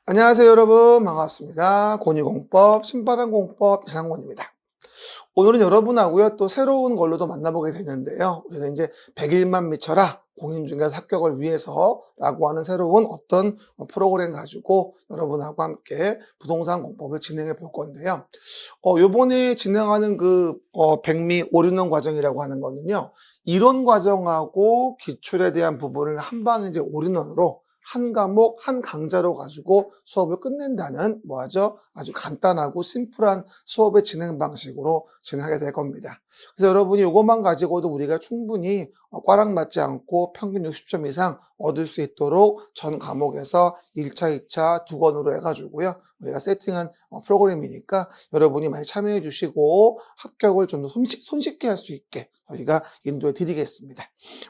안녕하세요, 여러분. 반갑습니다. 권위공법, 신바람 공법 이상권입니다. 오늘은 여러분하고요, 또 새로운 걸로도 만나보게 되는데요. 우리가 이제 100일만 미쳐라, 공인중개사 합격을 위해서라고 하는 새로운 어떤 프로그램 가지고 여러분하고 함께 부동산 공법을 진행해 볼 건데요. 요번에 진행하는 백미 올인원 과정이라고 하는 거는요, 이론 과정하고 기출에 대한 부분을 한 방에 이제 올인원으로 한 과목, 한 강좌로 가지고 수업을 끝낸다는 아주 간단하고 심플한 수업의 진행 방식으로 진행하게 될 겁니다. 그래서 여러분이 이것만 가지고도 우리가 충분히 꽈락 맞지 않고 평균 60점 이상 얻을 수 있도록 전 과목에서 1차, 2차 두 권으로 해가지고요. 우리가 세팅한 프로그램이니까 여러분이 많이 참여해 주시고 합격을 좀 더 손쉽게 할 수 있게 저희가 인도해 드리겠습니다.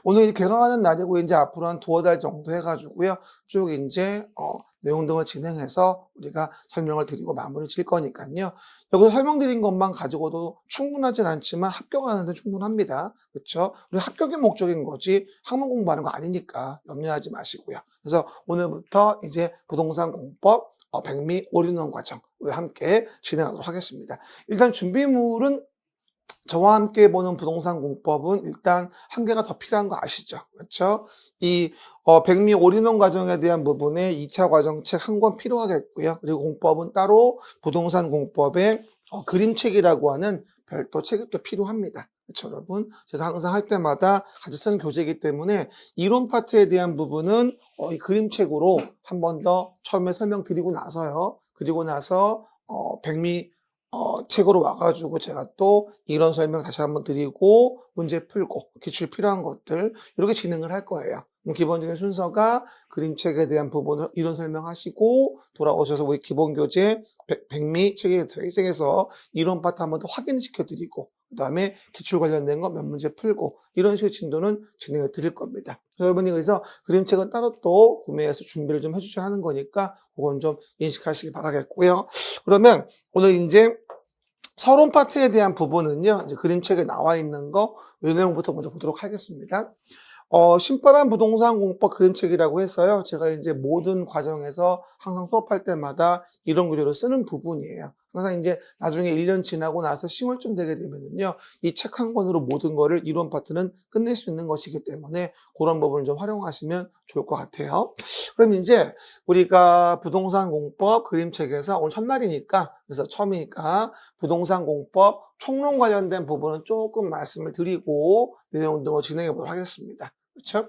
오늘 개강하는 날이고 이제 앞으로 한 두어 달 정도 해가지고요. 쭉 이제 내용 등을 진행해서 우리가 설명을 드리고 마무리 질 거니까요. 여기서 설명드린 것만 가지고도 충분하진 않지만 합격하는 데 충분합니다. 그렇죠? 우리 합격이 목적인 거지 학문 공부하는 거 아니니까 염려하지 마시고요. 그래서 오늘부터 이제 부동산 공법 백미 올인원 과정 우리 함께 진행하도록 하겠습니다. 일단 준비물은 저와 함께 보는 부동산 공법은 일단 한 개가 더 필요한 거 아시죠? 그렇죠? 백미 올인원 과정에 대한 부분에 2차 과정책 한 권 필요하겠고요. 그리고 공법은 따로 부동산 공법의 그림책이라고 하는 별도 책이 또 필요합니다. 그렇죠, 여러분? 제가 항상 할 때마다 같이 쓰는 교재이기 때문에 이론 파트에 대한 부분은 이 그림책으로 한 번 더 처음에 설명드리고 나서요. 그리고 나서 백미 책으로 와가지고 제가 또 이런 설명 다시 한번 드리고 문제 풀고 기출 필요한 것들 이렇게 진행을 할 거예요. 기본적인 순서가 그림책에 대한 부분을 이론 설명하시고 돌아오셔서 우리 기본교재 백미 책에서 이론 파트 한번 더 확인시켜 드리고 그 다음에 기출 관련된 거 몇 문제 풀고 이런 식의 진도는 진행해 드릴 겁니다. 여러분이 그래서 그림책은 따로 또 구매해서 준비를 좀 해주셔야 하는 거니까 그건 좀 인식하시기 바라겠고요. 그러면 오늘 이제 서론 파트에 대한 부분은요, 이제 그림책에 나와 있는 이 내용부터 먼저 보도록 하겠습니다. 신바람 부동산 공법 그림책이라고 해서요, 제가 이제 모든 과정에서 항상 수업할 때마다 이런 구조로 쓰는 부분이에요. 항상 이제 나중에 1년 지나고 나서 10월쯤 되게 되면은요, 이 책 한 권으로 모든 거를 이론 파트는 끝낼 수 있는 것이기 때문에 그런 부분을 좀 활용하시면 좋을 것 같아요. 그럼 이제 우리가 부동산 공법 그림책에서 오늘 첫날이니까, 그래서 처음이니까 부동산 공법 총론 관련된 부분은 조금 말씀을 드리고 내용 등을 진행해 보도록 하겠습니다. 그렇죠?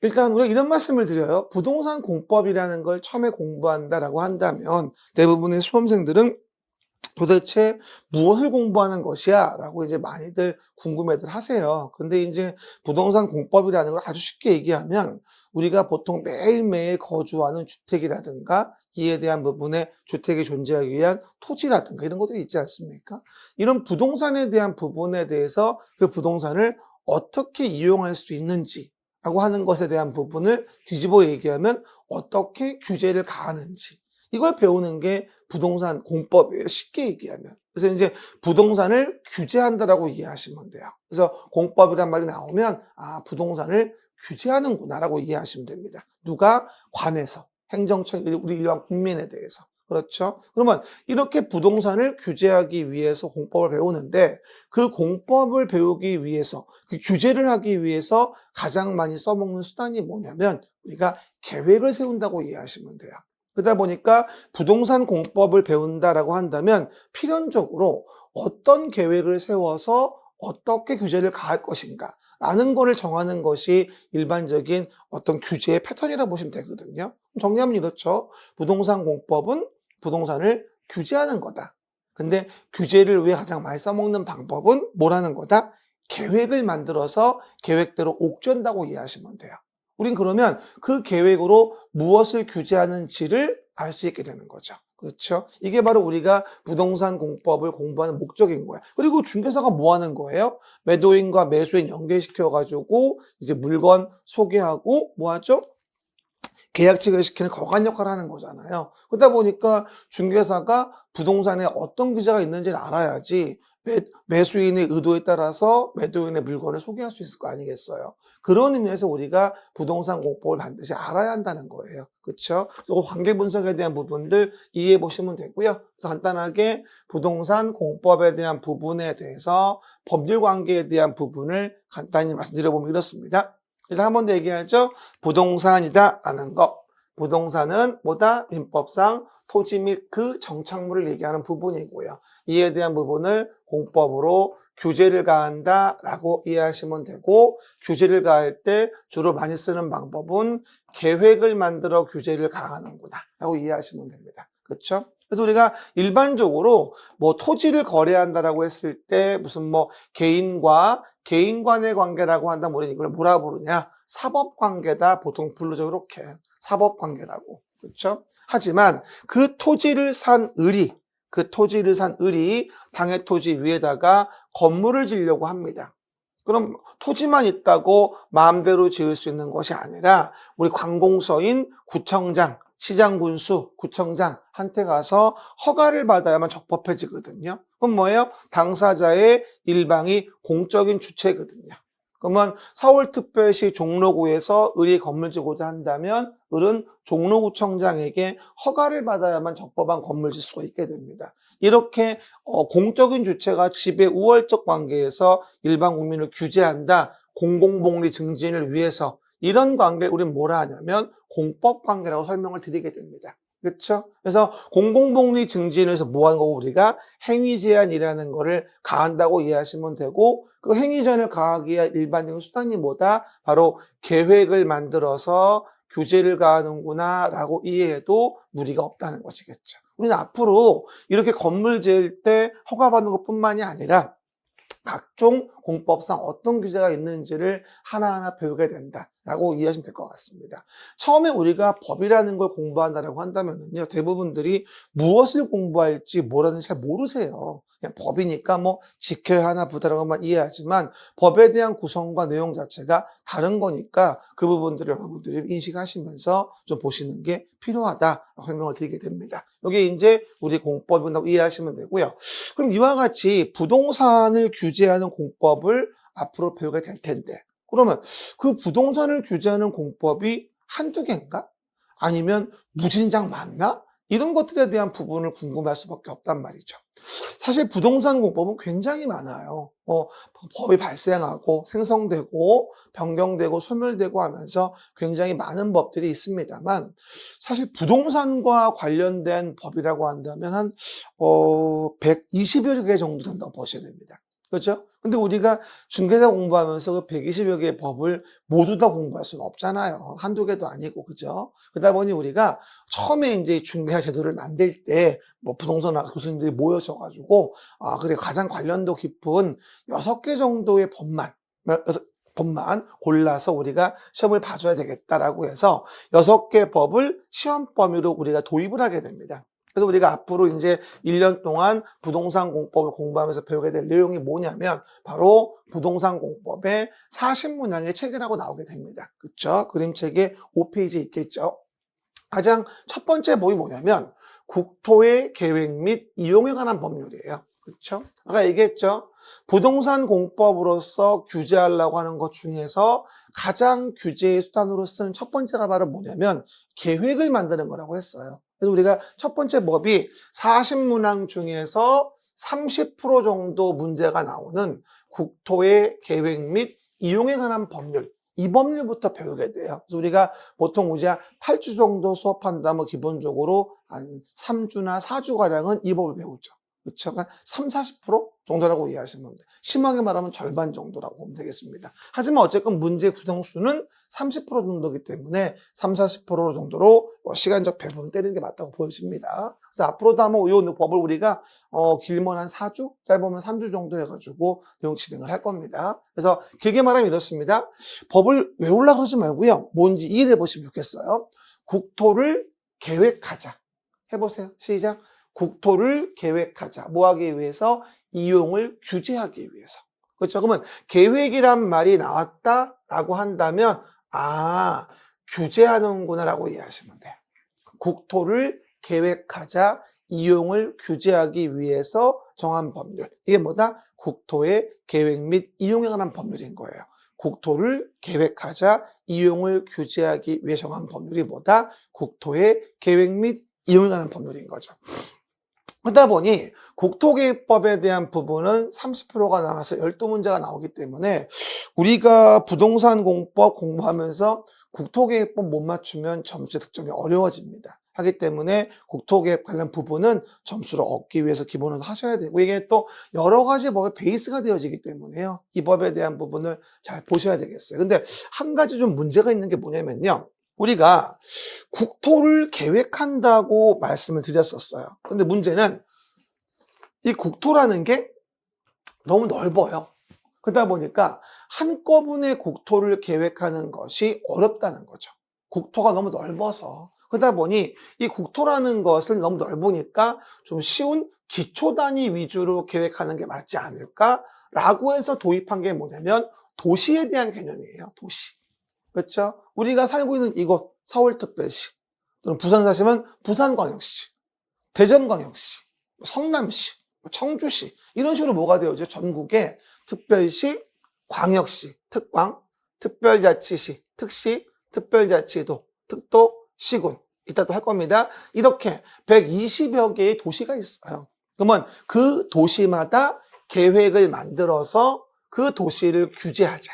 일단 우리가 이런 말씀을 드려요. 부동산 공법이라는 걸 처음에 공부한다라고 한다면 대부분의 수험생들은 도대체 무엇을 공부하는 것이야? 라고 이제 많이들 궁금해들 하세요. 근데 이제 부동산 공법이라는 걸 아주 쉽게 얘기하면 우리가 보통 매일매일 거주하는 주택이라든가 이에 대한 부분에 주택이 존재하기 위한 토지라든가 이런 것들이 있지 않습니까? 이런 부동산에 대한 부분에 대해서 그 부동산을 어떻게 이용할 수 있는지 라고 하는 것에 대한 부분을 뒤집어 얘기하면 어떻게 규제를 가하는지 이걸 배우는 게 부동산 공법이에요. 쉽게 얘기하면. 그래서 이제 부동산을 규제한다라고 이해하시면 돼요. 그래서 공법이란 말이 나오면 부동산을 규제하는구나라고 이해하시면 됩니다. 누가? 관에서, 행정청, 우리 일반 국민에 대해서. 그렇죠? 그러면 이렇게 부동산을 규제하기 위해서 공법을 배우는데 그 공법을 배우기 위해서, 그 규제를 하기 위해서 가장 많이 써먹는 수단이 뭐냐면 우리가 계획을 세운다고 이해하시면 돼요. 그러다 보니까 부동산 공법을 배운다라고 한다면 필연적으로 어떤 계획을 세워서 어떻게 규제를 가할 것인가 라는 거를 정하는 것이 일반적인 어떤 규제의 패턴이라고 보시면 되거든요. 정리하면 이렇죠. 부동산 공법은 부동산을 규제하는 거다. 근데 규제를 위해 가장 많이 써먹는 방법은 뭐라는 거다? 계획을 만들어서 계획대로 옥죄한다고 이해하시면 돼요. 우린 그러면 그 계획으로 무엇을 규제하는지를 알 수 있게 되는 거죠. 그렇죠? 이게 바로 우리가 부동산 공법을 공부하는 목적인 거야. 그리고 중개사가 뭐 하는 거예요? 매도인과 매수인 연결시켜가지고 이제 물건 소개하고 뭐 하죠? 계약 체결시키는 거관 역할을 하는 거잖아요. 그러다 보니까 중개사가 부동산에 어떤 규제가 있는지를 알아야지 매수인의 의도에 따라서 매도인의 물건을 소개할 수 있을 거 아니겠어요. 그런 의미에서 우리가 부동산 공법을 반드시 알아야 한다는 거예요. 그렇죠? 그래서 그 관계 분석에 대한 부분들 이해해 보시면 되고요. 그래서 간단하게 부동산 공법에 대한 부분에 대해서 법률 관계에 대한 부분을 간단히 말씀드려보면 이렇습니다. 일단 한 번 더 얘기하죠. 부동산이다라는 거. 부동산은 뭐다? 민법상 토지 및 그 정착물을 얘기하는 부분이고요. 이에 대한 부분을 공법으로 규제를 가한다라고 이해하시면 되고, 규제를 가할 때 주로 많이 쓰는 방법은 계획을 만들어 규제를 가하는구나 라고 이해하시면 됩니다. 그렇죠? 그래서 우리가 일반적으로 뭐 토지를 거래한다라고 했을 때 무슨 뭐 개인과 개인 간의 관계라고 한다면 우리는 이걸 뭐라 부르냐? 사법관계다 보통 부르죠. 이렇게 사법관계라고. 그렇죠? 하지만 그 토지를 산 을이 당해 토지 위에다가 건물을 지으려고 합니다. 그럼 토지만 있다고 마음대로 지을 수 있는 것이 아니라 우리 관공서인 구청장, 시장군수, 구청장한테 가서 허가를 받아야만 적법해지거든요. 그럼 뭐예요? 당사자의 일방이 공적인 주체거든요. 그러면 서울특별시 종로구에서 을이 건물 지고자 한다면 을은 종로구청장에게 허가를 받아야만 적법한 건물 질 수가 있게 됩니다. 이렇게 공적인 주체가 지배 우월적 관계에서 일반 국민을 규제한다. 공공복리 증진을 위해서 이런 관계를 우리는 뭐라 하냐면 공법관계라고 설명을 드리게 됩니다. 그렇죠? 그래서 공공복리 증진에서 뭐 하는 거고 우리가 행위제한이라는 거를 가한다고 이해하시면 되고 그 행위제한을 가하기 위한 일반적인 수단이 뭐다? 바로 계획을 만들어서 규제를 가하는구나 라고 이해해도 무리가 없다는 것이겠죠. 우리는 앞으로 이렇게 건물 지을 때 허가받는 것뿐만이 아니라 각종 공법상 어떤 규제가 있는지를 하나하나 배우게 된다라고 이해하시면 될 것 같습니다. 처음에 우리가 법이라는 걸 공부한다라고 한다면요, 대부분들이 무엇을 공부할지 뭐라는지 잘 모르세요. 그냥 법이니까 뭐 지켜야 하나 보다라고만 이해하지만 법에 대한 구성과 내용 자체가 다른 거니까 그 부분들을 여러분들이 인식하시면서 좀 보시는 게 필요하다 설명을 드리게 됩니다. 여기 이제 우리 공법이라고 이해하시면 되고요. 그럼 이와 같이 부동산을 규제하는 공법을 앞으로 배우게 될 텐데 그러면 그 부동산을 규제하는 공법이 한두 개인가? 아니면 무진장 많나? 이런 것들에 대한 부분을 궁금할 수밖에 없단 말이죠. 사실 부동산 공법은 굉장히 많아요. 법이 발생하고 생성되고 변경되고 소멸되고 하면서 굉장히 많은 법들이 있습니다만 사실 부동산과 관련된 법이라고 한다면 한 120여 개 정도 된다고 보셔야 됩니다. 그렇죠? 근데 우리가 중개사 공부하면서 그 120여 개의 법을 모두 다 공부할 수는 없잖아요. 한두 개도 아니고, 그죠? 그러다 보니 우리가 처음에 이제 중개사 제도를 만들 때, 뭐 부동산 교수님들이 모여셔가지고, 그래, 가장 관련도 깊은 6개 정도의 법만 골라서 우리가 시험을 봐줘야 되겠다라고 해서 6개 법을 시험 범위로 우리가 도입을 하게 됩니다. 그래서 우리가 앞으로 이제 1년 동안 부동산 공법을 공부하면서 배우게 될 내용이 뭐냐면 바로 부동산 공법의 40문항의 책이라고 나오게 됩니다. 그렇죠? 그림책에 5페이지 있겠죠. 가장 첫 번째 법이 뭐냐면 국토의 계획 및 이용에 관한 법률이에요. 그렇죠? 아까 얘기했죠. 부동산 공법으로서 규제하려고 하는 것 중에서 가장 규제의 수단으로 쓰는 첫 번째가 바로 뭐냐면 계획을 만드는 거라고 했어요. 그래서 우리가 첫 번째 법이 40문항 중에서 30% 정도 문제가 나오는 국토의 계획 및 이용에 관한 법률, 이 법률부터 배우게 돼요. 그래서 우리가 보통 이제 8주 정도 수업한다면 기본적으로 한 3주나 4주가량은 이 법을 배우죠. 그렇죠? 3, 40% 정도라고 이해하시면 돼요. 심하게 말하면 절반 정도라고 보면 되겠습니다. 하지만 어쨌든 문제 구성수는 30% 정도이기 때문에 3, 40% 정도로 시간적 배분을 때리는 게 맞다고 보여집니다. 그래서 앞으로도 아마 이 법을 우리가 길면 한 4주, 짧으면 3주 정도 해가지고 내용 진행을 할 겁니다. 그래서 길게 말하면 이렇습니다. 법을 외우려고 그러지 말고요. 뭔지 이해해 보시면 좋겠어요. 국토를 계획하자. 해보세요. 시작. 국토를 계획하자. 뭐 하기 위해서? 이용을 규제하기 위해서. 그렇죠? 그러면 계획이란 말이 나왔다라고 한다면 규제하는구나라고 이해하시면 돼요. 국토를 계획하자, 이용을 규제하기 위해서 정한 법률. 이게 뭐다? 국토의 계획 및 이용에 관한 법률인 거예요. 국토를 계획하자, 이용을 규제하기 위해 정한 법률이 뭐다? 국토의 계획 및 이용에 관한 법률인 거죠. 그러다 보니 국토계획법에 대한 부분은 30%가 나와서 12문제가 나오기 때문에 우리가 부동산 공법 공부하면서 국토계획법 못 맞추면 점수의 득점이 어려워집니다. 하기 때문에 국토계획 관련 부분은 점수를 얻기 위해서 기본으로 하셔야 되고, 이게 또 여러 가지 법의 베이스가 되어지기 때문에요. 이 법에 대한 부분을 잘 보셔야 되겠어요. 근데 한 가지 좀 문제가 있는 게 뭐냐면요. 우리가 국토를 계획한다고 말씀을 드렸었어요. 근데 문제는 이 국토라는 게 너무 넓어요. 그러다 보니까 한꺼번에 국토를 계획하는 것이 어렵다는 거죠. 국토가 너무 넓어서. 그러다 보니 이 국토라는 것을 너무 넓으니까 좀 쉬운 기초 단위 위주로 계획하는 게 맞지 않을까라고 해서 도입한 게 뭐냐면 도시에 대한 개념이에요. 도시. 그렇죠? 우리가 살고 있는 이곳 서울특별시, 또는 부산 사시면 부산광역시, 대전광역시, 성남시, 청주시, 이런 식으로 뭐가 되어죠? 전국에 특별시, 광역시, 특광, 특별자치시, 특시, 특별자치도, 특도, 시군, 이따 또 할 겁니다. 이렇게 120여 개의 도시가 있어요. 그러면 그 도시마다 계획을 만들어서 그 도시를 규제하자.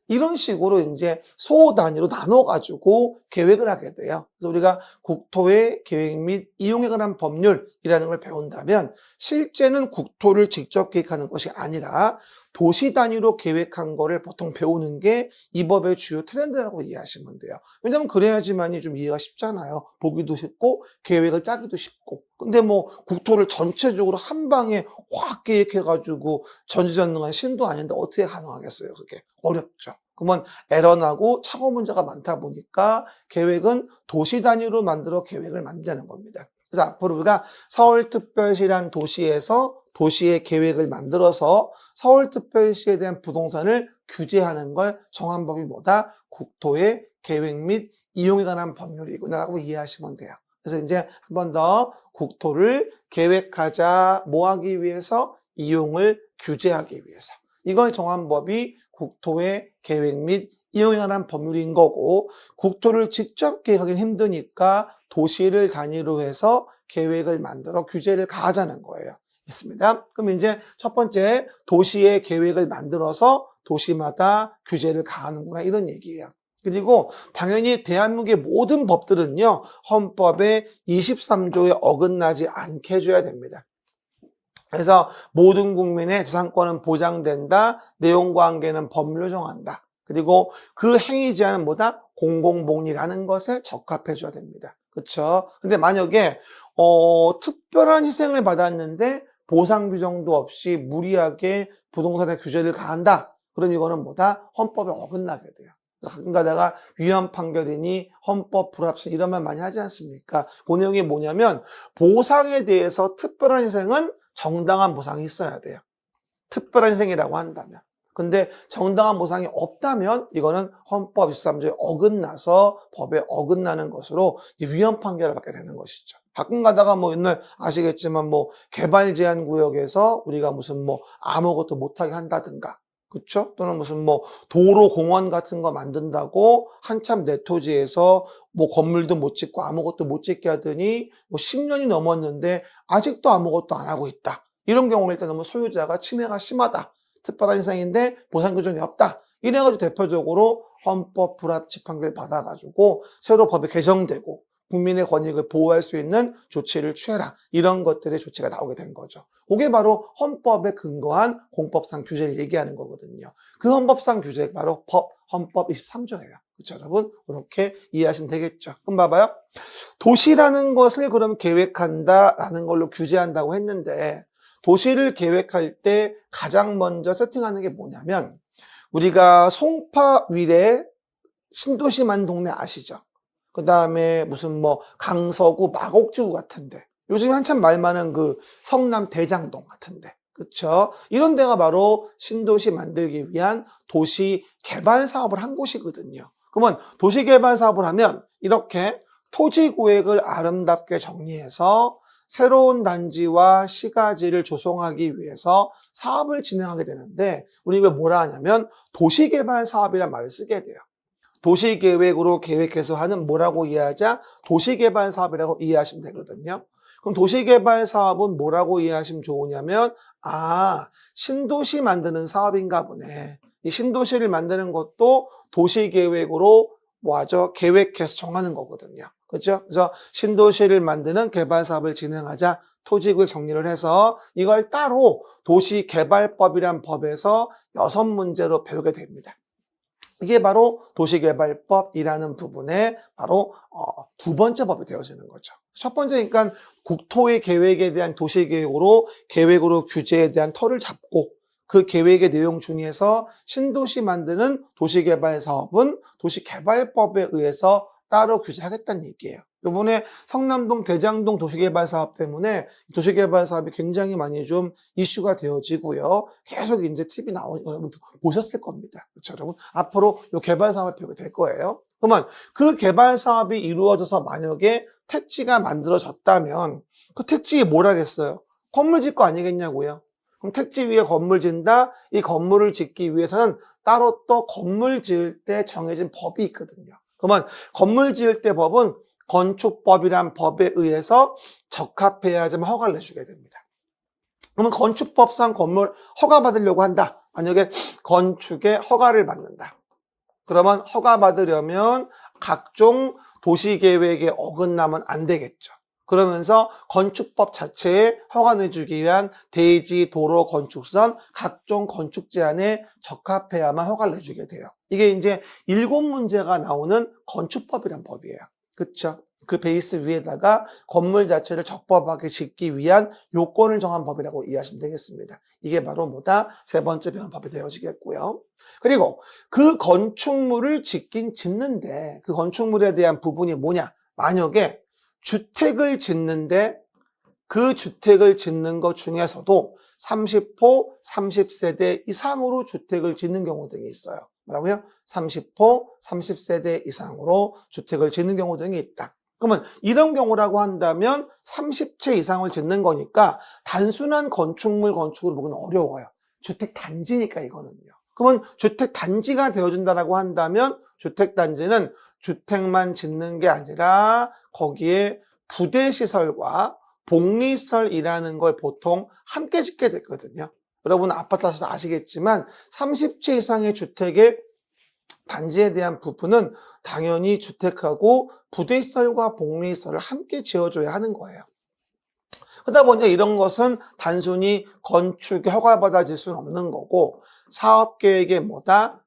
이런 식으로 이제 소 단위로 나눠가지고 계획을 하게 돼요. 그래서 우리가 국토의 계획 및 이용에 관한 법률이라는 걸 배운다면 실제는 국토를 직접 계획하는 것이 아니라 도시 단위로 계획한 거를 보통 배우는 게 이 법의 주요 트렌드라고 이해하시면 돼요. 왜냐하면 그래야지만이 좀 이해가 쉽잖아요. 보기도 쉽고 계획을 짜기도 쉽고. 근데 뭐 국토를 전체적으로 한 방에 확 계획해가지고 전지전능한 신도 아닌데 어떻게 가능하겠어요? 그게 어렵죠. 그러면 에러나고 착오 문제가 많다 보니까 계획은 도시 단위로 만들어 계획을 만드는 겁니다. 그래서 앞으로 우리가 서울특별시란 도시에서 도시의 계획을 만들어서 서울특별시에 대한 부동산을 규제하는 걸 정한 법이 뭐다? 국토의 계획 및 이용에 관한 법률이구나라고 이해하시면 돼요. 그래서 이제 한 번 더 국토를 계획하자, 뭐 하기 위해서? 이용을 규제하기 위해서. 이걸 정한 법이 국토의 계획 및 이용에 관한 법률인 거고, 국토를 직접 계획하기는 힘드니까 도시를 단위로 해서 계획을 만들어 규제를 가하자는 거예요. 있습니다. 그럼 이제 첫 번째, 도시의 계획을 만들어서 도시마다 규제를 가하는구나, 이런 얘기예요. 그리고 당연히 대한민국의 모든 법들은요, 헌법의 23조에 어긋나지 않게 해줘야 됩니다. 그래서 모든 국민의 재산권은 보장된다. 내용과 한계는 법률로 정한다. 그리고 그 행위 제한은 뭐다? 공공복리라는 것에 적합해 줘야 됩니다. 그렇죠? 근데 만약에 특별한 희생을 받았는데 보상 규정도 없이 무리하게 부동산의 규제를 가한다. 그럼 이거는 뭐다? 헌법에 어긋나게 돼요. 가끔 가다가 위헌 판결이니 헌법 불합치 이런 말 많이 하지 않습니까? 그 내용이 뭐냐면 보상에 대해서 특별한 희생은 정당한 보상이 있어야 돼요. 특별한 희생이라고 한다면. 근데 정당한 보상이 없다면 이거는 헌법 23조에 어긋나서 법에 어긋나는 것으로 위헌 판결을 받게 되는 것이죠. 가끔 가다가 뭐 옛날 아시겠지만 뭐 개발 제한 구역에서 우리가 무슨 뭐 아무것도 못하게 한다든가, 그렇죠? 또는 무슨 뭐 도로 공원 같은 거 만든다고 한참 내 토지에서 뭐 건물도 못 짓고 아무것도 못 짓게 하더니 뭐 10년이 넘었는데 아직도 아무것도 안 하고 있다. 이런 경우는 일단 너무 소유자가 침해가 심하다. 특별한 희생인데 보상 규정이 없다. 이래가지고 대표적으로 헌법 불합치 판결 받아가지고 새로 법이 개정되고 국민의 권익을 보호할 수 있는 조치를 취해라. 이런 것들의 조치가 나오게 된 거죠. 그게 바로 헌법에 근거한 공법상 규제를 얘기하는 거거든요. 그 헌법상 규제가 바로 헌법 23조예요. 그렇죠, 여러분? 그렇게 이해하시면 되겠죠. 그럼 봐봐요. 도시라는 것을 그럼 계획한다라는 걸로 규제한다고 했는데 도시를 계획할 때 가장 먼저 세팅하는 게 뭐냐면 우리가 송파 위례 신도시만 동네 아시죠? 그 다음에 무슨 뭐 강서구 마곡지구 같은데 요즘 한참 말 많은 그 성남 대장동 같은데, 그렇죠? 이런 데가 바로 신도시 만들기 위한 도시 개발 사업을 한 곳이거든요. 그러면 도시개발 사업을 하면 이렇게 토지구획을 아름답게 정리해서 새로운 단지와 시가지를 조성하기 위해서 사업을 진행하게 되는데 우리 왜 뭐라 하냐면 도시개발 사업이란 말을 쓰게 돼요. 도시계획으로 계획해서 하는 뭐라고 이해하자? 도시개발 사업이라고 이해하시면 되거든요. 그럼 도시개발 사업은 뭐라고 이해하시면 좋으냐면 신도시 만드는 사업인가 보네. 이 신도시를 만드는 것도 도시계획으로 계획해서 정하는 거거든요. 그렇죠? 그래서 신도시를 만드는 개발 사업을 진행하자 토지구획 정리를 해서 이걸 따로 도시개발법이란 법에서 6문제로 배우게 됩니다. 이게 바로 도시개발법이라는 부분에 바로 두 번째 법이 되어지는 거죠. 첫 번째, 그러니까 국토의 계획에 대한 도시계획으로 규제에 대한 틀을 잡고 그 계획의 내용 중에서 신도시 만드는 도시개발 사업은 도시개발법에 의해서 따로 규제하겠다는 얘기예요. 이번에 성남동, 대장동 도시개발 사업 때문에 도시개발 사업이 굉장히 많이 좀 이슈가 되어지고요. 계속 이제 TV 나오는 거 여러분 보셨을 겁니다. 그렇죠, 여러분? 앞으로 이 개발 사업을 배우게 될 거예요. 그러면 그 개발 사업이 이루어져서 만약에 택지가 만들어졌다면 그 택지에 뭘 하겠어요? 건물 짓 거 아니겠냐고요? 그럼 택지 위에 건물 짓는다? 이 건물을 짓기 위해서는 따로 또 건물 지을 때 정해진 법이 있거든요. 그러면 건물 지을 때 법은 건축법이란 법에 의해서 적합해야지만 허가를 내주게 됩니다. 그러면 건축법상 건물 허가 받으려고 한다. 만약에 건축에 허가를 받는다. 그러면 허가 받으려면 각종 도시계획에 어긋나면 안 되겠죠. 그러면서 건축법 자체에 허가 내주기 위한 대지, 도로, 건축선, 각종 건축 제한에 적합해야만 허가를 내주게 돼요. 이게 이제 7문제가 나오는 건축법이란 법이에요. 그렇죠? 그 베이스 위에다가 건물 자체를 적법하게 짓기 위한 요건을 정한 법이라고 이해하시면 되겠습니다. 이게 바로 뭐다? 세 번째 배운 법이 되어지겠고요. 그리고 그 건축물을 짓는데 그 건축물에 대한 부분이 뭐냐? 만약에 주택을 짓는데 그 주택을 짓는 것 중에서도 30호, 30세대 이상으로 주택을 짓는 경우 등이 있어요. 뭐라고요? 30호, 30세대 이상으로 주택을 짓는 경우 등이 있다. 그러면 이런 경우라고 한다면 30채 이상을 짓는 거니까 단순한 건축물 건축을 보기는 어려워요. 주택 단지니까 이거는요. 그러면 주택 단지가 되어준다라고 한다면 주택 단지는 주택만 짓는 게 아니라 거기에 부대시설과 복리시설이라는 걸 보통 함께 짓게 됐거든요. 여러분 아파트 사셔서 아시겠지만 30채 이상의 주택의 단지에 대한 부분은 당연히 주택하고 부대시설과 복리시설을 함께 지어줘야 하는 거예요. 그러다 보니까 이런 것은 단순히 건축에 허가받아질 수는 없는 거고 사업계획에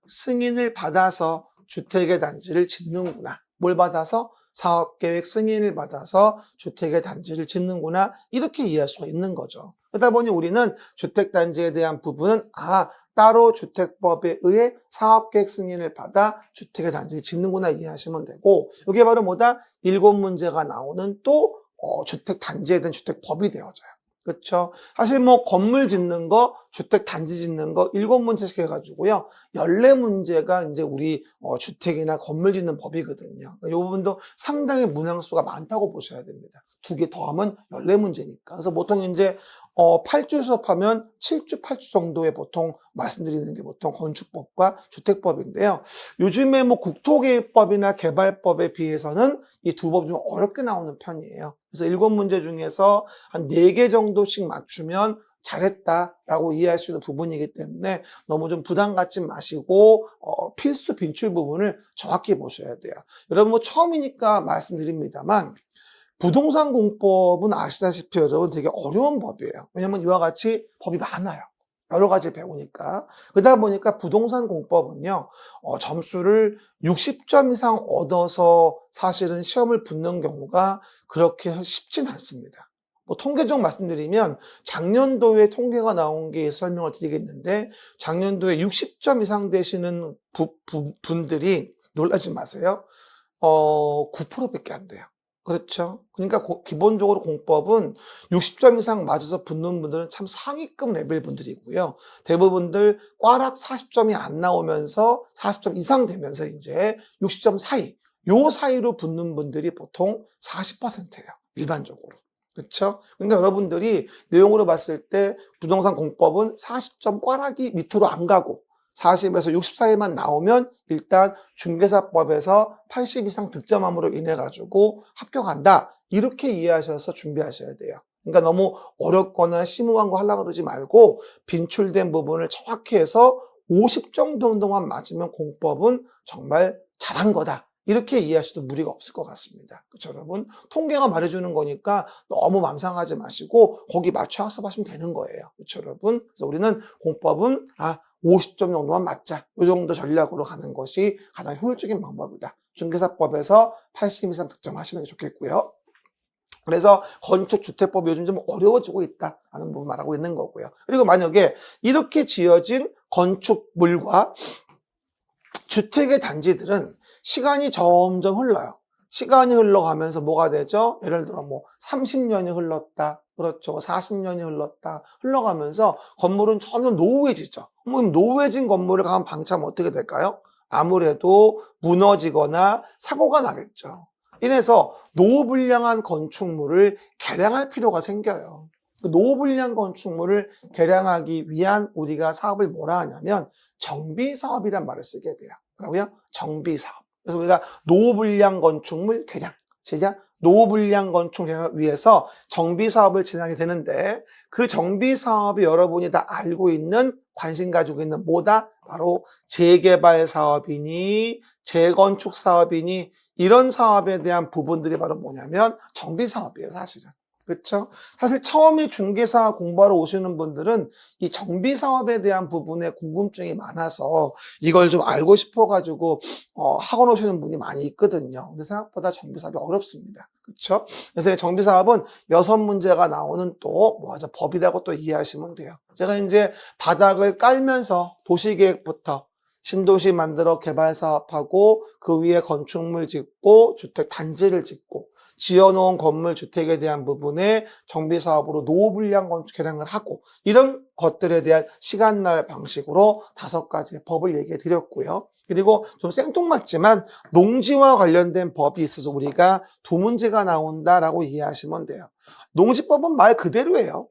승인을 받아서 주택의 단지를 짓는구나. 뭘 받아서? 사업계획 승인을 받아서 주택의 단지를 짓는구나. 이렇게 이해할 수가 있는 거죠. 그러다 보니 우리는 주택단지에 대한 부분은 따로 주택법에 의해 사업계획 승인을 받아 주택의 단지를 짓는구나 이해하시면 되고 이게 바로 7문제가 나오는 또 주택 단지에 대한 주택법이 되어져요. 그렇죠? 사실 건물 짓는 거, 주택 단지 짓는 거 7문제씩 해가지고요. 14문제가 이제 우리 주택이나 건물 짓는 법이거든요. 이 부분도 상당히 문항수가 많다고 보셔야 됩니다. 2개 더하면 14문제니까. 그래서 보통 이제 8주 수업하면 7주, 8주 정도에 보통 말씀드리는 게 보통 건축법과 주택법인데요. 요즘에 국토계획법이나 개발법에 비해서는 이 두 법이 좀 어렵게 나오는 편이에요. 그래서 7문제 중에서 한 4개 정도씩 맞추면 잘했다라고 이해할 수 있는 부분이기 때문에 너무 좀 부담 갖지 마시고 필수 빈출 부분을 정확히 보셔야 돼요. 여러분 처음이니까 말씀드립니다만 부동산 공법은 아시다시피 여러분 되게 어려운 법이에요. 왜냐하면 이와 같이 법이 많아요. 여러 가지 배우니까. 그러다 보니까 부동산 공법은요, 점수를 60점 이상 얻어서 사실은 시험을 붙는 경우가 그렇게 쉽진 않습니다. 통계적 말씀드리면 작년도에 통계가 나온 게 설명을 드리겠는데 작년도에 60점 이상 되시는 분들이 놀라지 마세요. 9%밖에 안 돼요. 그렇죠. 그러니까 기본적으로 공법은 60점 이상 맞아서 붙는 분들은 참 상위급 레벨 분들이고요. 대부분들 꽈락 40점이 안 나오면서 40점 이상 되면서 이제 60점 사이, 요 사이로 붙는 분들이 보통 40%예요. 일반적으로. 그렇죠? 그러니까 여러분들이 내용으로 봤을 때 부동산 공법은 40점 꽈락이 밑으로 안 가고 40에서 60 사이만 나오면 일단 중개사법에서 80 이상 득점함으로 인해 가지고 합격한다. 이렇게 이해하셔서 준비하셔야 돼요. 그러니까 너무 어렵거나 심오한 거 하려고 그러지 말고 빈출된 부분을 정확히 해서 50 정도만 맞으면 공법은 정말 잘한 거다. 이렇게 이해하셔도 무리가 없을 것 같습니다. 그렇죠, 여러분? 통계가 말해주는 거니까 너무 맘상하지 마시고 거기 맞춰 학습하시면 되는 거예요. 그렇죠, 여러분? 그래서 우리는 공법은 50점 정도만 맞자. 이 정도 전략으로 가는 것이 가장 효율적인 방법이다. 중개사법에서 80 이상 득점하시는 게 좋겠고요. 그래서 건축주택법이 요즘 좀 어려워지고 있다라는 부분 말하고 있는 거고요. 그리고 만약에 이렇게 지어진 건축물과 주택의 단지들은 시간이 점점 흘러요. 시간이 흘러가면서 뭐가 되죠? 예를 들어 30년이 흘렀다. 그렇죠. 40년이 흘러가면서 건물은 점점 노후해지죠. 그럼 노후해진 건물을 가면 방치하면 어떻게 될까요? 아무래도 무너지거나 사고가 나겠죠. 이래서 노후불량한 건축물을 개량할 필요가 생겨요. 그 노후불량 건축물을 개량하기 위한 우리가 사업을 뭐라 하냐면 정비사업이란 말을 쓰게 돼요. 뭐라고요? 정비사업. 그래서 우리가 노후불량 건축물 개량, 시작. 노후불량 건축 개량을 위해서 정비사업을 진행하게 되는데 그 정비사업이 여러분이 다 알고 있는 관심 가지고 있는 뭐다? 바로 재개발 사업이니 재건축 사업이니 이런 사업에 대한 부분들이 바로 뭐냐면 정비사업이에요, 사실은. 그렇죠? 사실 처음에 중개사 공부하러 오시는 분들은 이 정비사업에 대한 부분에 궁금증이 많아서 이걸 좀 알고 싶어가지고 학원 오시는 분이 많이 있거든요. 근데 생각보다 정비사업이 어렵습니다. 그렇죠? 그래서 정비사업은 6문제가 나오는 또 뭐죠? 법이라고 또 이해하시면 돼요. 제가 이제 바닥을 깔면서 도시계획부터 신도시 만들어 개발 사업하고 그 위에 건축물 짓고 주택 단지를 짓고 지어놓은 건물 주택에 대한 부분에 정비사업으로 노후불량 건축 개량을 하고 이런 것들에 대한 시간날 방식으로 5가지의 법을 얘기해 드렸고요. 그리고 좀 생뚱맞지만 농지와 관련된 법이 있어서 우리가 2문제가 나온다라고 이해하시면 돼요. 농지법은 말 그대로예요.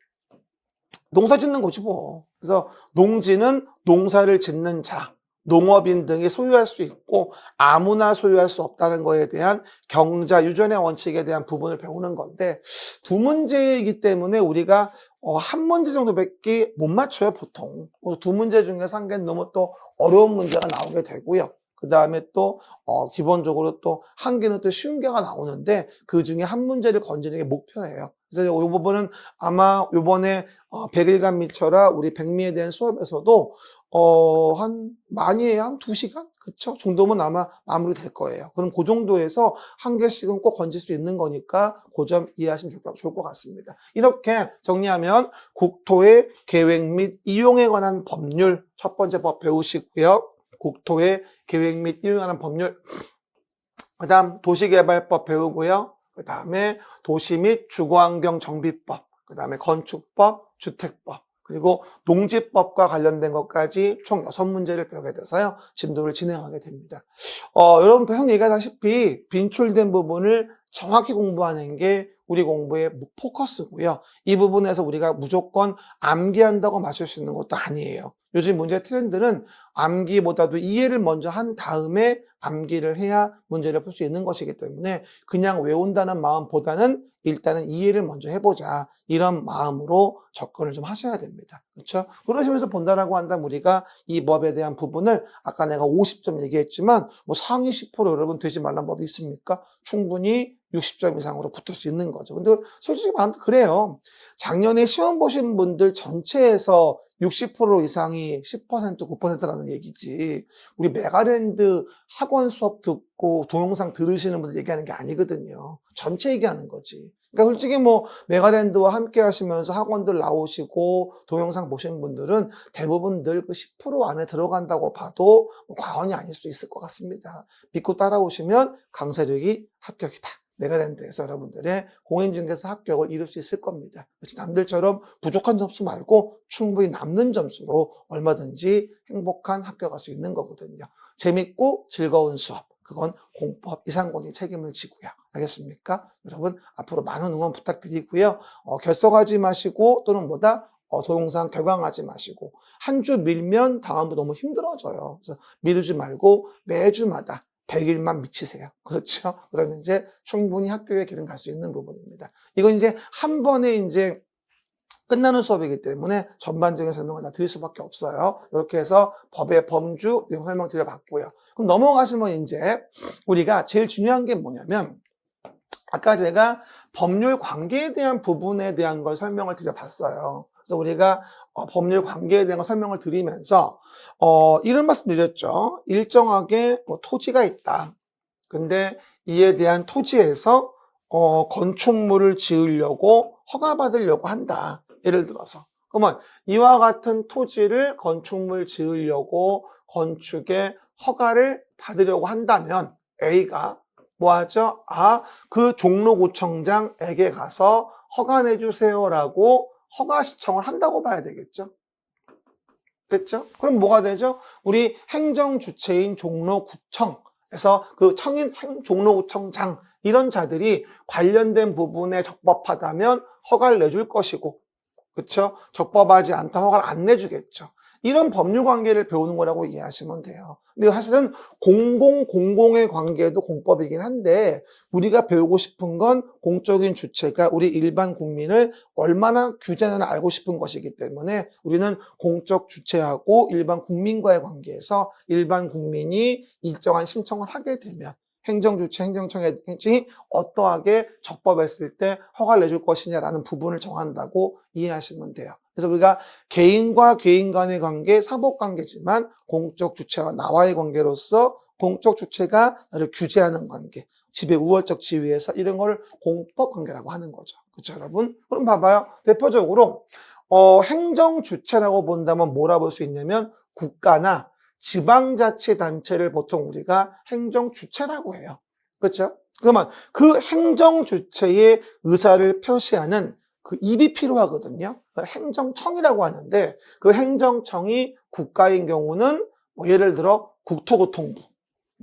농사 짓는 거지 뭐. 그래서 농지는 농사를 짓는 자, 농업인 등이 소유할 수 있고 아무나 소유할 수 없다는 거에 대한 경자 유전의 원칙에 대한 부분을 배우는 건데 2문제이기 때문에 우리가 1문제 정도밖에 못 맞춰요, 보통. 그래서 2문제 중에서 한 개는 너무 또 어려운 문제가 나오게 되고요. 그 다음에 또 기본적으로 또 한 개는 또 쉬운 게가 나오는데 그 중에 1문제를 건지는 게 목표예요. 그래서 이 부분은 아마 이번에 100일간 미쳐라 우리 백미에 대한 수업에서도 많이 해야 한 2시간? 그쵸? 정도면 아마 마무리될 거예요. 그럼 그 정도에서 한 개씩은 꼭 건질 수 있는 거니까 그 점 이해하시면 좋을 것 같습니다. 이렇게 정리하면 국토의 계획 및 이용에 관한 법률 첫 번째 법 배우시고요. 국토의 계획 및 이용에 관한 법률, 그 다음 도시개발법 배우고요. 그 다음에 도시 및 주거환경 정비법, 그 다음에 건축법, 주택법, 그리고 농지법과 관련된 것까지 총 6문제를 배우게 돼서요. 진도를 진행하게 됩니다. 여러분 형 얘기하다시피 빈출된 부분을 정확히 공부하는 게 우리 공부의 포커스고요. 이 부분에서 우리가 무조건 암기한다고 맞출 수 있는 것도 아니에요. 요즘 문제 트렌드는 암기보다도 이해를 먼저 한 다음에 암기를 해야 문제를 풀 수 있는 것이기 때문에 그냥 외운다는 마음보다는 일단은 이해를 먼저 해보자. 이런 마음으로 접근을 좀 하셔야 됩니다. 그렇죠? 그러시면서 본다라고 한다면 우리가 이 법에 대한 부분을 아까 내가 50점 얘기했지만 상위 10% 여러분 되지 말란 법이 있습니까? 충분히 60점 이상으로 붙을 수 있는 거죠. 근데 솔직히 말하면 그래요. 작년에 시험 보신 분들 전체에서 60% 이상이 10%, 9%라는 얘기지. 우리 메가랜드 학원 수업 듣고 동영상 들으시는 분들 얘기하는 게 아니거든요. 전체 얘기하는 거지. 그러니까 솔직히 메가랜드와 함께 하시면서 학원들 나오시고 동영상 보신 분들은 대부분 늘 그 10% 안에 들어간다고 봐도 과언이 아닐 수 있을 것 같습니다. 믿고 따라오시면 강사력이 합격이다. 내가 된다해서 여러분들의 공인중개사 합격을 이룰 수 있을 겁니다. 그렇지, 남들처럼 부족한 점수 말고 충분히 남는 점수로 얼마든지 행복한 합격할 수 있는 거거든요. 재밌고 즐거운 수업, 그건 공법 이상권이 책임을 지고요. 알겠습니까? 여러분 앞으로 많은 응원 부탁드리고요. 결석하지 마시고 또는 동영상 결강하지 마시고 한 주 밀면 다음부 너무 힘들어져요. 그래서 미루지 말고 매주마다 100일만 미치세요. 그렇죠? 그러면 이제 충분히 학교의 길은 갈 수 있는 부분입니다. 이건 이제 한 번에 이제 끝나는 수업이기 때문에 전반적인 설명을 다 드릴 수밖에 없어요. 이렇게 해서 법의 범주 내용 설명 드려봤고요. 그럼 넘어가시면 이제 우리가 제일 중요한 게 뭐냐면 아까 제가 법률 관계에 대한 부분에 대한 걸 설명을 드려봤어요. 그래서 우리가 법률 관계에 대한 걸 설명을 드리면서 이런 말씀 드렸죠. 일정하게 토지가 있다. 근데 이에 대한 토지에서 건축물을 지으려고 허가받으려고 한다. 예를 들어서. 그러면 이와 같은 토지를 건축물 지으려고 건축에 허가를 받으려고 한다면 A가 뭐하죠? 그 종로구청장에게 가서 허가 내주세요라고 허가 신청을 한다고 봐야 되겠죠? 됐죠? 그럼 뭐가 되죠? 우리 행정주체인 종로구청에서 그 청인 종로구청장 이런 자들이 관련된 부분에 적법하다면 허가를 내줄 것이고, 그렇죠? 적법하지 않다 허가를 안 내주겠죠. 이런 법률 관계를 배우는 거라고 이해하시면 돼요. 근데 사실은 공공의 관계도 공법이긴 한데 우리가 배우고 싶은 건 공적인 주체가 우리 일반 국민을 얼마나 규제하나 알고 싶은 것이기 때문에 우리는 공적 주체하고 일반 국민과의 관계에서 일반 국민이 일정한 신청을 하게 되면 행정주체, 행정청의 행정이 어떠하게 적법했을 때 허가를 내줄 것이냐라는 부분을 정한다고 이해하시면 돼요. 그래서 우리가 개인과 개인 간의 관계, 사법관계지만 공적 주체와 나와의 관계로서 공적 주체가 나를 규제하는 관계, 지배 우월적 지위에서 이런 걸 공법관계라고 하는 거죠. 그렇죠, 여러분? 그럼 봐봐요. 대표적으로 행정주체라고 본다면 뭐라 볼 수 있냐면 국가나 지방자치단체를 보통 우리가 행정주체라고 해요. 그렇죠? 그러면 그 행정주체의 의사를 표시하는 그 입이 필요하거든요. 행정청이라고 하는데 그 행정청이 국가인 경우는 예를 들어 국토교통부,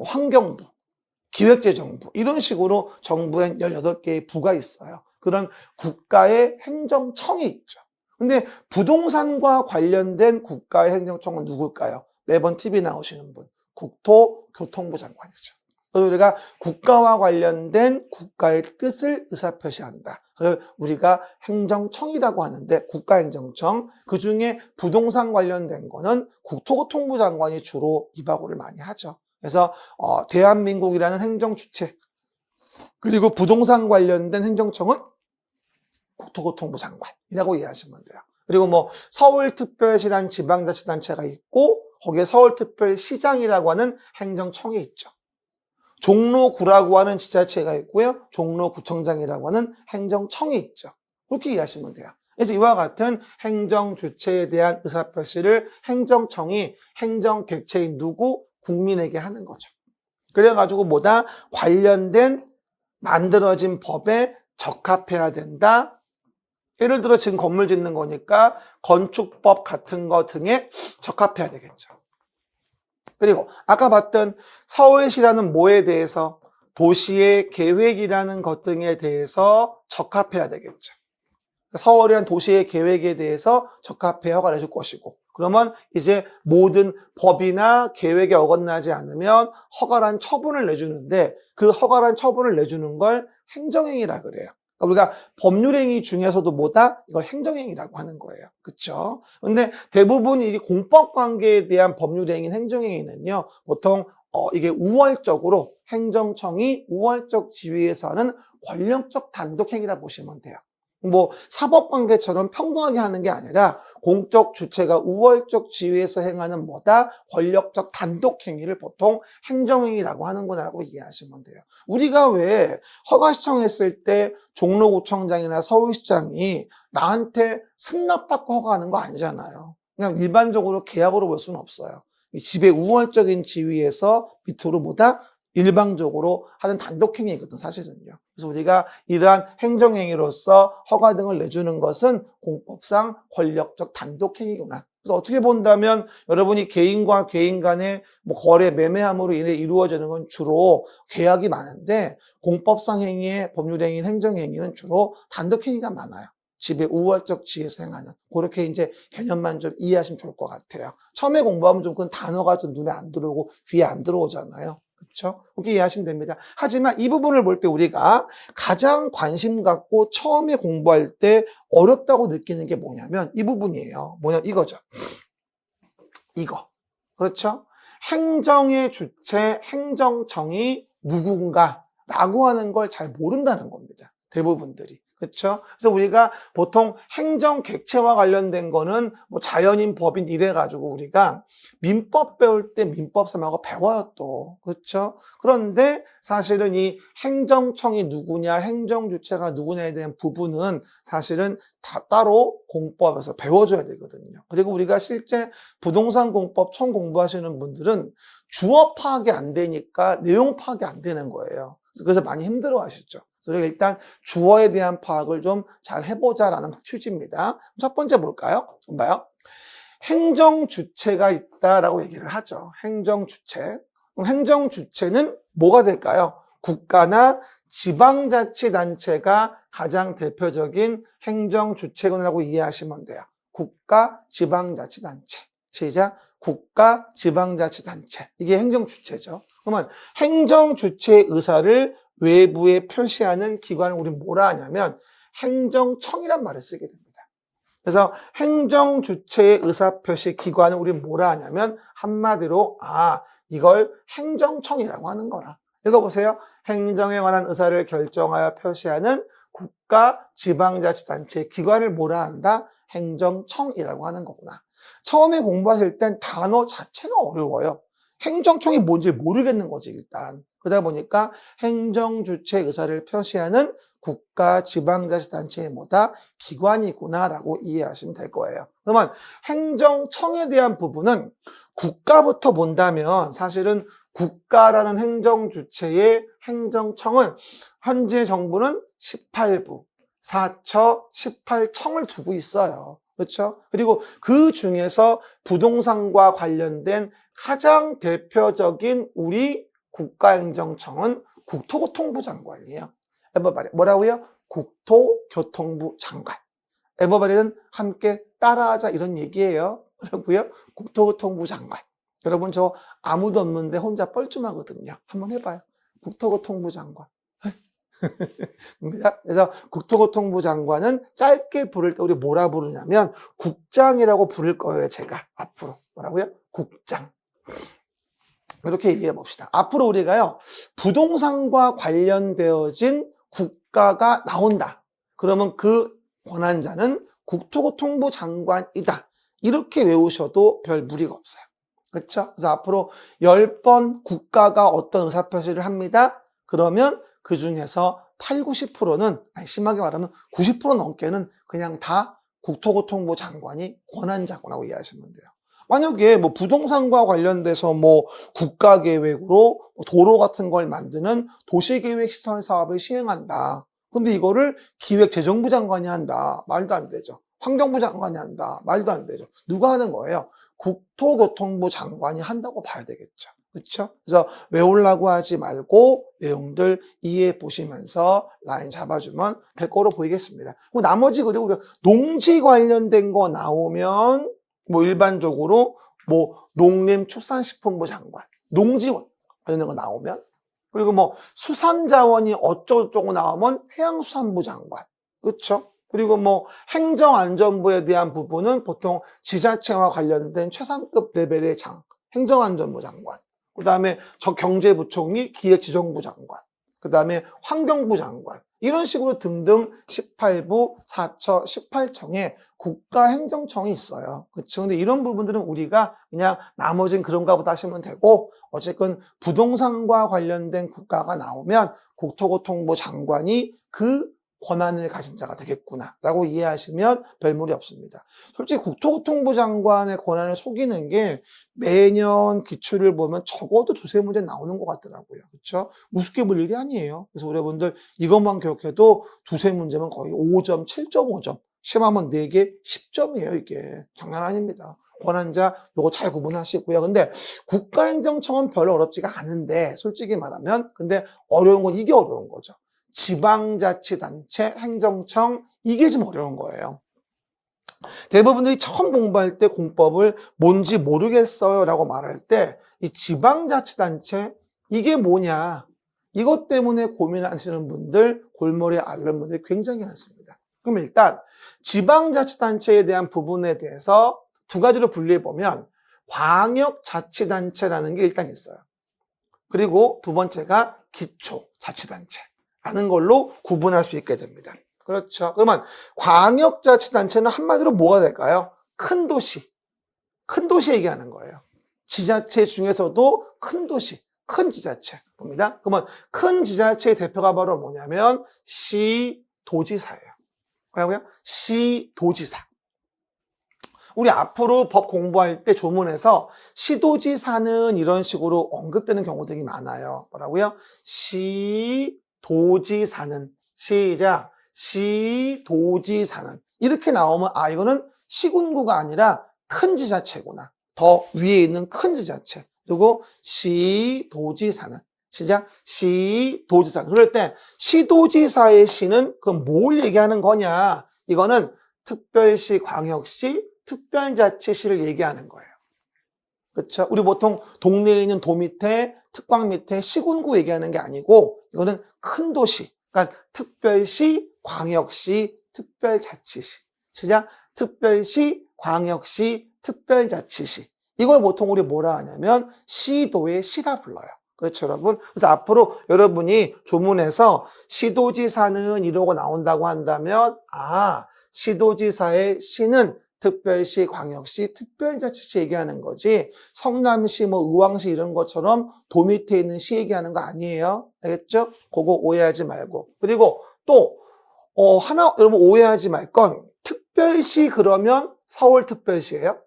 환경부, 기획재정부 이런 식으로 정부엔 18개의 부가 있어요. 그런 국가의 행정청이 있죠. 근데 부동산과 관련된 국가의 행정청은 누굴까요? 매번 TV 나오시는 분, 국토교통부 장관이죠. 그래서 우리가 국가와 관련된 국가의 뜻을 의사표시한다. 그래서 우리가 행정청이라고 하는데 국가행정청, 그중에 부동산 관련된 거는 국토교통부 장관이 주로 이바고를 많이 하죠. 그래서 대한민국이라는 행정주체, 그리고 부동산 관련된 행정청은 국토교통부 장관이라고 이해하시면 돼요. 그리고 서울특별시란 지방자치단체가 있고 거기에 서울특별시장이라고 하는 행정청이 있죠. 종로구라고 하는 지자체가 있고요. 종로구청장이라고 하는 행정청이 있죠. 그렇게 이해하시면 돼요. 그래서 이와 같은 행정주체에 대한 의사표시를 행정청이 행정객체인 누구? 국민에게 하는 거죠. 그래가지고 관련된 만들어진 법에 적합해야 된다. 예를 들어 지금 건물 짓는 거니까 건축법 같은 거 등에 적합해야 되겠죠. 그리고 아까 봤던 서울시라는 뭐에 대해서 도시의 계획이라는 것 등에 대해서 적합해야 되겠죠. 서울이라는 도시의 계획에 대해서 적합해 허가를 해줄 것이고 그러면 이제 모든 법이나 계획에 어긋나지 않으면 허가란 처분을 내주는데 그 허가란 처분을 내주는 걸 행정행위라 그래요. 우리가 법률행위 중에서도 이걸 행정행위라고 하는 거예요. 그렇죠? 근데 대부분 이 공법관계에 대한 법률행위인 행정행위는요. 보통 이게 우월적으로 행정청이 우월적 지위에서 하는 권력적 단독행위라 보시면 돼요. 사법관계처럼 평등하게 하는 게 아니라 공적 주체가 우월적 지위에서 행하는 권력적 단독행위를 보통 행정행위라고 하는 거라고 이해하시면 돼요. 우리가 왜 허가 신청했을 때 종로구청장이나 서울시장이 나한테 승낙받고 허가하는 거 아니잖아요. 그냥 일반적으로 계약으로 볼 수는 없어요. 지배 우월적인 지위에서 밑으로 일방적으로 하는 단독행위거든, 사실은요. 그래서 우리가 이러한 행정행위로서 허가 등을 내주는 것은 공법상 권력적 단독행위구나. 그래서 어떻게 본다면 여러분이 개인과 개인 간의 뭐 거래, 매매함으로 인해 이루어지는 건 주로 계약이 많은데 공법상 행위의 법률행위, 행정행위는 주로 단독행위가 많아요. 집의 우월적 지위에서 행하는. 그렇게 이제 개념만 좀 이해하시면 좋을 것 같아요. 처음에 공부하면 좀 그런 단어가 좀 눈에 안 들어오고 귀에 안 들어오잖아요. 그렇죠? 그렇게 이해하시면 됩니다. 하지만 이 부분을 볼 때 우리가 가장 관심 갖고 처음에 공부할 때 어렵다고 느끼는 게 뭐냐면 이 부분이에요. 뭐냐 이거죠. 이거. 그렇죠? 행정의 주체, 행정청이 누군가라고 하는 걸 잘 모른다는 겁니다. 대부분들이. 그렇죠? 그래서 우리가 보통 행정 객체와 관련된 거는 뭐 자연인, 법인 이래 가지고 우리가 민법 배울 때 민법삼하고 배워요 또. 그렇죠? 그런데 사실은 이 행정청이 누구냐, 행정 주체가 누구냐에 대한 부분은 사실은 따로 공법에서 배워줘야 되거든요. 그리고 우리가 실제 부동산 공법 처음 공부하시는 분들은 주어 파악이 안 되니까 내용 파악이 안 되는 거예요. 그래서 많이 힘들어 하시죠. 그래서 일단 주어에 대한 파악을 좀 잘 해보자라는 취지입니다. 첫 번째 볼까요? 봐요. 행정 주체가 있다라고 얘기를 하죠. 행정 주체. 그럼 행정 주체는 뭐가 될까요? 국가나 지방자치단체가 가장 대표적인 행정 주체군이라고 이해하시면 돼요. 국가, 지방자치단체. 시작. 국가, 지방자치단체. 이게 행정 주체죠. 그러면 행정 주체의 의사를 외부에 표시하는 기관을 우리 뭐라 하냐면 행정청이란 말을 쓰게 됩니다. 그래서 행정 주체의 의사표시 기관을 우리 뭐라 하냐면 한마디로 이걸 행정청이라고 하는 거라. 읽어보세요. 행정에 관한 의사를 결정하여 표시하는 국가, 지방자치단체 기관을 뭐라 한다? 행정청이라고 하는 거구나. 처음에 공부하실 땐 단어 자체가 어려워요. 행정청이 뭔지 모르겠는 거지 일단. 그러다 보니까 행정주체 의사를 표시하는 국가, 지방자치단체의 뭐다? 기관이구나라고 이해하시면 될 거예요. 그러면 행정청에 대한 부분은 국가부터 본다면 사실은 국가라는 행정주체의 행정청은 현재 정부는 18부, 4처, 18청을 두고 있어요. 그렇죠? 그리고 그 중에서 부동산과 관련된 가장 대표적인 우리 국가행정청은 국토교통부 장관이에요. 에버바리 뭐라고요? 국토교통부 장관. 에버바리는 함께 따라하자 이런 얘기예요. 그리고요, 국토교통부 장관. 여러분 저 아무도 없는데 혼자 뻘쭘하거든요. 한번 해봐요. 국토교통부 장관. 그래서 국토교통부 장관은 짧게 부를 때 우리 뭐라 부르냐면 국장이라고 부를 거예요. 제가 앞으로 뭐라고요? 국장. 이렇게 얘기해 봅시다. 앞으로 우리가요, 부동산과 관련되어진 국가가 나온다. 그러면 그 권한자는 국토교통부 장관이다. 이렇게 외우셔도 별 무리가 없어요. 그렇죠? 그래서 앞으로 10번 국가가 어떤 의사표시를 합니다. 그러면 그 중에서 8, 90%는, 심하게 말하면 90% 넘게는 그냥 다 국토교통부 장관이 권한자구나고 이해하시면 돼요. 만약에 뭐 부동산과 관련돼서 뭐 국가계획으로 도로 같은 걸 만드는 도시계획시설 사업을 시행한다. 근데 이거를 기획재정부 장관이 한다. 말도 안 되죠. 환경부 장관이 한다. 말도 안 되죠. 누가 하는 거예요? 국토교통부 장관이 한다고 봐야 되겠죠. 그렇죠? 그래서 외우려고 하지 말고 내용들 이해해 보시면서 라인 잡아주면 될 거로 보이겠습니다. 그리고 나머지 그리고 우리가 농지 관련된 거 나오면 뭐 일반적으로 뭐 농림축산식품부 장관, 농지 관련된 거 나오면 그리고 뭐 수산자원이 어쩌고저쩌고 나오면 해양수산부 장관, 그렇죠? 그리고 뭐 행정안전부에 대한 부분은 보통 지자체와 관련된 최상급 레벨의 행정안전부 장관, 그 다음에 경제부총리, 기획지정부 장관, 그 다음에 환경부 장관, 이런 식으로 등등 18부, 4처, 18청에 국가행정청이 있어요. 그렇죠? 근데 이런 부분들은 우리가 그냥 나머지는 그런가 보다 하시면 되고, 어쨌든 부동산과 관련된 국가가 나오면 국토교통부 장관이 그 권한을 가진 자가 되겠구나라고 이해하시면 별 무리 없습니다. 솔직히 국토교통부 장관의 권한을 속이는 게 매년 기출을 보면 적어도 두세 문제 나오는 것 같더라고요. 그렇죠? 우습게 볼 일이 아니에요. 그래서 우리 여러분들 이것만 기억해도 두세 문제면 거의 5점, 7.5점. 시험하면 4개, 10점이에요, 이게. 장난 아닙니다. 권한자 요거 잘 구분하시고요. 근데 국가행정청은 별로 어렵지가 않은데 솔직히 말하면 근데 어려운 건 이게 어려운 거죠. 지방자치단체, 행정청 이게 좀 어려운 거예요. 대부분들이 처음 공부할 때 공법을 뭔지 모르겠어요 라고 말할 때 이 지방자치단체 이게 뭐냐 이것 때문에 고민하시는 분들 골머리 앓는 분들이 굉장히 많습니다. 그럼 일단 지방자치단체에 대한 부분에 대해서 두 가지로 분리해보면 광역자치단체라는 게 일단 있어요. 그리고 두 번째가 기초자치단체라는 걸로 구분할 수 있게 됩니다. 그렇죠. 그러면 광역자치단체는 한마디로 뭐가 될까요? 큰 도시. 큰 도시 얘기하는 거예요. 지자체 중에서도 큰 도시, 큰 지자체 봅니다. 그러면 큰 지자체의 대표가 바로 뭐냐면 시도지사예요. 뭐라고요? 시도지사. 우리 앞으로 법 공부할 때 조문에서 시도지사는 이런 식으로 언급되는 경우들이 많아요. 뭐라고요? 시도지사는 시작. 시도지사는 이렇게 나오면 아 이거는 시군구가 아니라 큰 지자체구나. 더 위에 있는 큰 지자체. 그리고 시도지사는 시작. 시도지사는 그럴 때 시도지사의 시는 그럼 뭘 얘기하는 거냐? 이거는 특별시, 광역시, 특별자치시를 얘기하는 거예요. 그렇죠? 우리 보통 동네에 있는 도 밑에 특광 밑에 시군구 얘기하는 게 아니고 이거는 큰 도시. 그러니까 특별시, 광역시, 특별자치시. 시작. 특별시, 광역시, 특별자치시. 이걸 보통 우리 뭐라 하냐면 시도의 시라 불러요. 그렇죠, 여러분? 그래서 앞으로 여러분이 조문에서 시도지사는 이러고 나온다고 한다면 아, 시도지사의 시는 특별시, 광역시, 특별자치시 얘기하는 거지 성남시, 뭐 의왕시 이런 것처럼 도 밑에 있는 시 얘기하는 거 아니에요. 알겠죠? 그거 오해하지 말고. 그리고 또 하나 여러분 오해하지 말 건 특별시 그러면 서울특별시예요.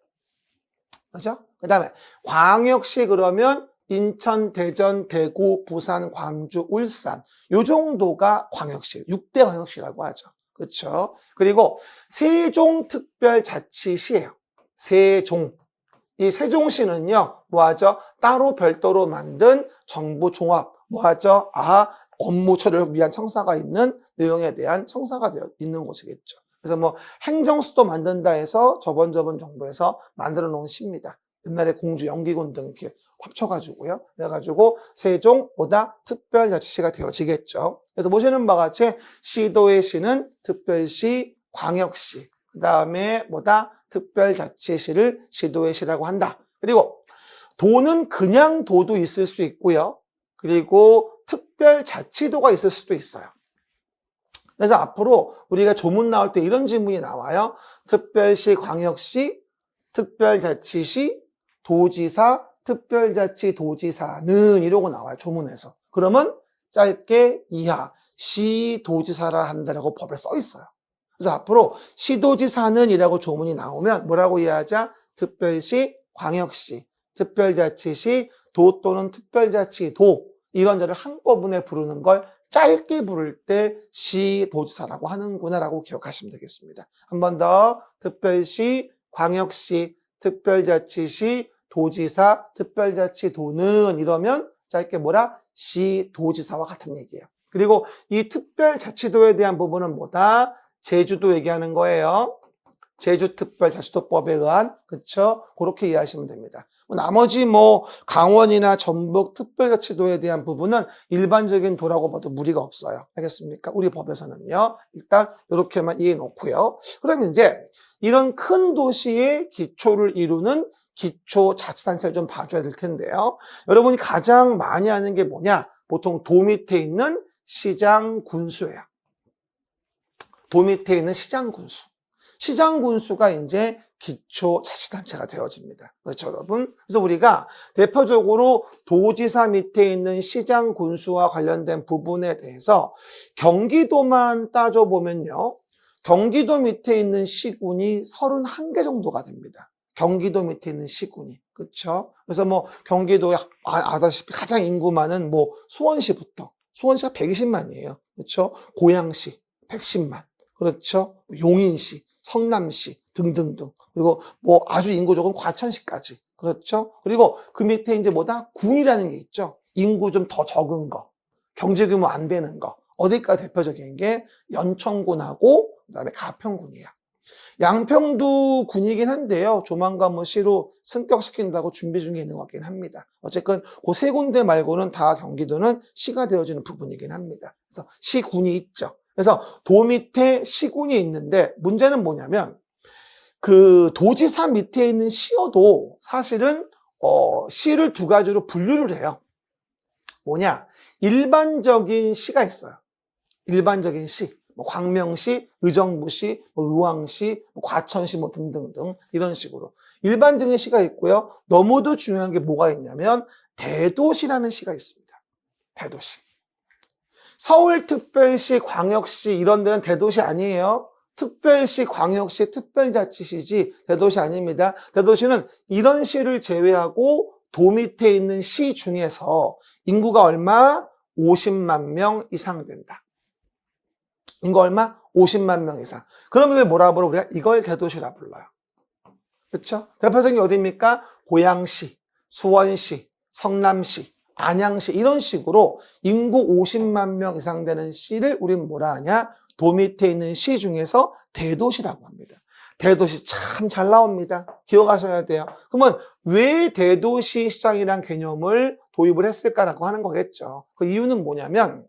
그렇죠? 그다음에 광역시 그러면 인천, 대전, 대구, 부산, 광주, 울산 요 정도가 광역시, 6대 광역시라고 하죠. 그렇죠? 그리고 세종특별자치시예요. 세종. 이 세종시는요, 뭐하죠? 따로 별도로 만든 정부 종합, 뭐하죠? 아, 업무 처리를 위한 청사가 있는 내용에 대한 청사가 되어 있는 곳이겠죠. 그래서 뭐 행정수도 만든다 해서 저번 정부에서 만들어 놓은 시입니다. 옛날에 공주, 영기군 등 이렇게 합쳐가지고요. 그래가지고 세종보다 특별자치시가 되어지겠죠. 그래서 보시는 바와 같이 시도의 시는 특별시, 광역시, 그 다음에 특별자치시를 시도의 시라고 한다. 그리고 도는 그냥 도도 있을 수 있고요. 그리고 특별자치도가 있을 수도 있어요. 그래서 앞으로 우리가 조문 나올 때 이런 질문이 나와요. 특별시, 광역시, 특별자치시, 도지사, 특별자치, 도지사는 이러고 나와요. 조문에서. 그러면 짧게 이하 시도지사라 한다라고 법에 써 있어요. 그래서 앞으로 시도지사는 이라고 조문이 나오면 뭐라고 이해하자? 특별시, 광역시, 특별자치시, 도 또는 특별자치도 이런 자를 한꺼번에 부르는 걸 짧게 부를 때 시도지사라고 하는구나라고 기억하시면 되겠습니다. 한 번 더 특별시, 광역시, 특별자치시, 도지사, 특별자치도는 이러면 짧게 뭐라? 시도지사와 같은 얘기예요. 그리고 이 특별자치도에 대한 부분은 뭐다? 제주도 얘기하는 거예요. 제주특별자치도법에 의한 그쵸? 그렇게 이해하시면 됩니다. 나머지 강원이나 전북 특별자치도에 대한 부분은 일반적인 도라고 봐도 무리가 없어요. 알겠습니까? 우리 법에서는요. 일단 이렇게만 이해해 놓고요. 그럼 이제 이런 큰 도시의 기초를 이루는 기초자치단체를 좀 봐줘야 될 텐데요. 여러분이 가장 많이 하는 게 뭐냐? 보통 도 밑에 있는 시장 군수예요. 도 밑에 있는 시장 군수. 시장 군수가 이제 기초자치단체가 되어집니다. 그렇죠, 여러분? 그래서 우리가 대표적으로 도지사 밑에 있는 시장 군수와 관련된 부분에 대해서 경기도만 따져보면요. 경기도 밑에 있는 시군이 31개 정도가 됩니다. 경기도 밑에 있는 시군이. 그렇죠? 그래서 뭐 경기도에 아다시피 가장 인구 많은 뭐 수원시부터 수원시가 120만이에요. 그렇죠? 고양시 110만. 그렇죠? 용인시, 성남시 등등등. 그리고 뭐 아주 인구 적은 과천시까지. 그렇죠? 그리고 그 밑에 이제 뭐다? 군이라는 게 있죠. 인구 좀 더 적은 거. 경제 규모 안 되는 거. 어디가 대표적인 게 연천군하고 그다음에 가평군이야. 양평도 군이긴 한데요. 조만간 뭐 시로 승격시킨다고 준비 중에 있는 것 같긴 합니다. 어쨌든 그 세 군데 말고는 다 경기도는 시가 되어지는 부분이긴 합니다. 그래서 시군이 있죠. 그래서 도 밑에 시군이 있는데 문제는 뭐냐면 그 도지사 밑에 있는 시여도 사실은 시를 두 가지로 분류를 해요. 뭐냐? 일반적인 시가 있어요. 일반적인 시. 뭐 광명시, 의정부시, 뭐 의왕시, 뭐 과천시 뭐 등등등 이런 식으로 일반적인 시가 있고요. 너무도 중요한 게 뭐가 있냐면 대도시라는 시가 있습니다. 대도시. 서울특별시, 광역시 이런 데는 대도시 아니에요. 특별시, 광역시, 특별자치시지 대도시 아닙니다. 대도시는 이런 시를 제외하고 도 밑에 있는 시 중에서 인구가 얼마? 50만 명 이상 된다. 인구 얼마? 50만 명 이상. 그럼 이걸 뭐라 불러? 우리가 이걸 대도시라 불러요. 그렇죠? 대표적인 게 어디입니까? 고양시, 수원시, 성남시, 안양시 이런 식으로 인구 50만 명 이상 되는 시를 우리는 뭐라 하냐? 도 밑에 있는 시 중에서 대도시라고 합니다. 대도시 참 잘 나옵니다. 기억하셔야 돼요. 그러면 왜 대도시 시장이란 개념을 도입을 했을까라고 하는 거겠죠. 그 이유는 뭐냐면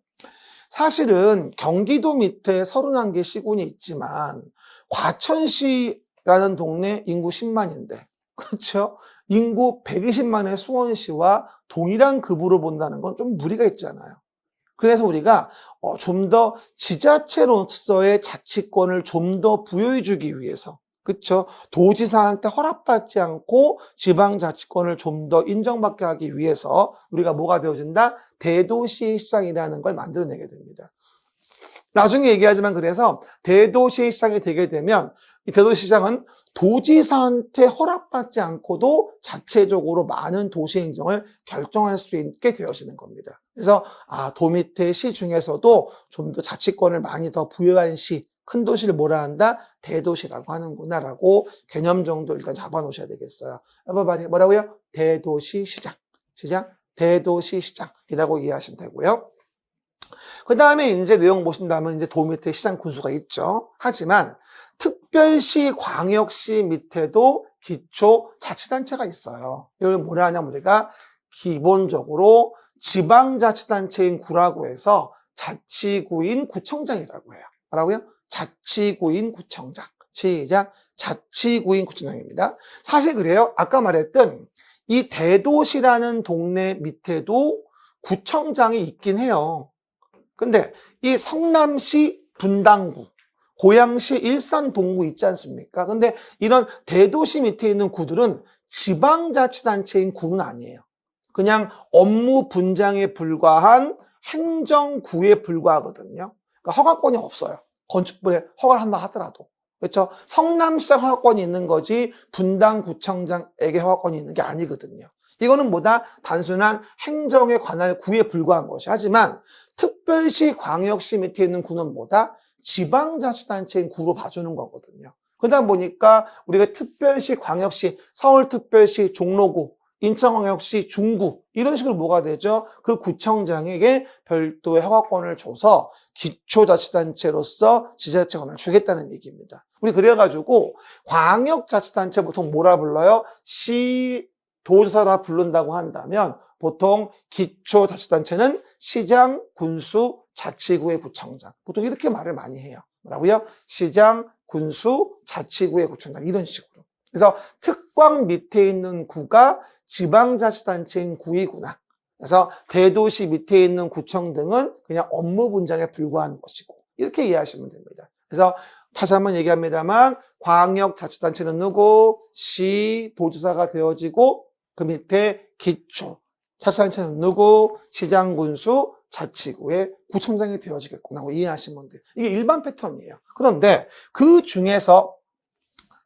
사실은 경기도 밑에 31개 시군이 있지만 과천시라는 동네 인구 10만인데 그렇죠? 인구 120만의 수원시와 동일한 급으로 본다는 건 좀 무리가 있잖아요. 그래서 우리가 좀 더 지자체로서의 자치권을 좀 더 부여해 주기 위해서 그렇죠? 도지사한테 허락받지 않고 지방자치권을 좀 더 인정받게 하기 위해서 우리가 뭐가 되어진다? 대도시 시장이라는 걸 만들어내게 됩니다. 나중에 얘기하지만 그래서 대도시 시장이 되게 되면 이 대도시 시장은 도지사한테 허락받지 않고도 자체적으로 많은 도시 행정을 결정할 수 있게 되어지는 겁니다. 그래서 도 밑에 시 중에서도 좀 더 자치권을 많이 더 부여한 시, 큰 도시를 뭐라 한다? 대도시라고 하는구나라고 개념 정도 일단 잡아놓으셔야 되겠어요. 뭐라고요? 대도시 시장. 시장? 대도시 시장이라고 이해하시면 되고요. 그 다음에 이제 내용 보신다면 이제 도 밑에 시장 군수가 있죠. 하지만 특별시, 광역시 밑에도 기초자치단체가 있어요. 이걸 뭐라 하냐면 우리가 기본적으로 지방자치단체인 구라고 해서 자치구인 구청장이라고 해요. 뭐라고요? 자치구인 구청장. 시작. 자치구인 구청장입니다. 사실 그래요. 아까 말했던 이 대도시라는 동네 밑에도 구청장이 있긴 해요. 근데 이 성남시 분당구, 고양시 일산 동구 있지 않습니까? 근데 이런 대도시 밑에 있는 구들은 지방자치단체인 구는 아니에요. 그냥 업무 분장에 불과한 행정구에 불과하거든요. 그러니까 허가권이 없어요. 건축부에 허가를 한다 하더라도. 그렇죠? 성남시장 허가권이 있는 거지 분당구청장에게 허가권이 있는 게 아니거든요. 이거는 뭐다? 단순한 행정에 관할 구에 불과한 것이. 하지만 특별시, 광역시 밑에 있는 구는 뭐다? 지방자치단체인 구로 봐주는 거거든요. 그러다 보니까 우리가 특별시, 광역시, 서울특별시, 종로구, 인천광역시, 중구 이런 식으로 뭐가 되죠? 그 구청장에게 별도의 허가권을 줘서 기초자치단체로서 지자체권을 주겠다는 얘기입니다. 우리 그래가지고 광역자치단체 보통 뭐라 불러요? 도지사라 부른다고 한다면 보통 기초자치단체는 시장, 군수, 자치구의 구청장. 보통 이렇게 말을 많이 해요. 뭐라고요? 시장, 군수, 자치구의 구청장 이런 식으로. 그래서 특광 밑에 있는 구가 지방자치단체인 구이구나. 그래서 대도시 밑에 있는 구청 등은 그냥 업무 분장에 불과한 것이고 이렇게 이해하시면 됩니다. 그래서 다시 한번 얘기합니다만 광역자치단체는 누구? 시, 도지사가 되어지고 그 밑에 기초자치단체는 누구? 시장, 군수, 자치구의 구청장이 되어지겠구나 하고 이해하시면 돼요. 이게 일반 패턴이에요. 그런데 그 중에서